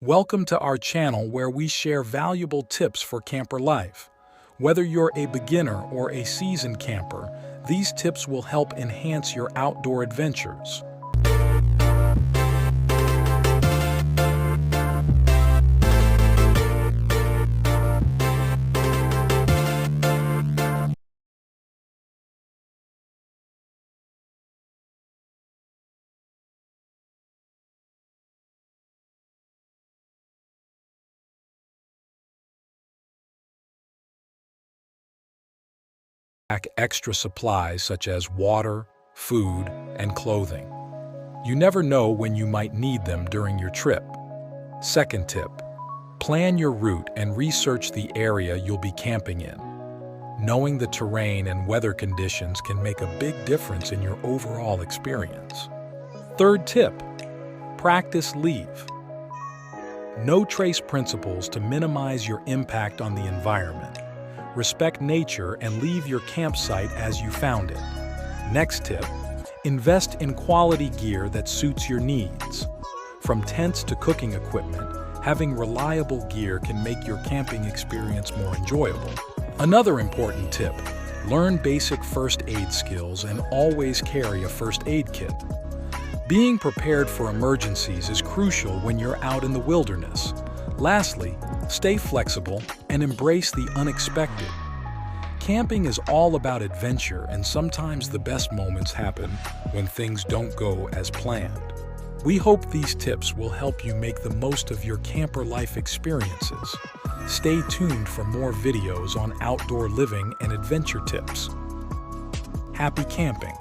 Welcome to our channel where we share valuable tips for camper life. Whether you're a beginner or a seasoned camper, these tips will help enhance your outdoor adventures. Pack extra supplies such as water, food, and clothing. You never know when you might need them during your trip. Second tip, plan your route and research the area you'll be camping in. Knowing the terrain and weather conditions can make a big difference in your overall experience. Third tip, practice leave. No trace principles to minimize your impact on the environment. Respect nature and leave your campsite as you found it. Next tip, invest in quality gear that suits your needs. From tents to cooking equipment, having reliable gear can make your camping experience more enjoyable. Another important tip, learn basic first aid skills and always carry a first aid kit. Being prepared for emergencies is crucial when you're out in the wilderness. Lastly, stay flexible and embrace the unexpected. Camping is all about adventure, and sometimes the best moments happen when things don't go as planned. We hope these tips will help you make the most of your camper life experiences. Stay tuned for more videos on outdoor living and adventure tips. Happy camping!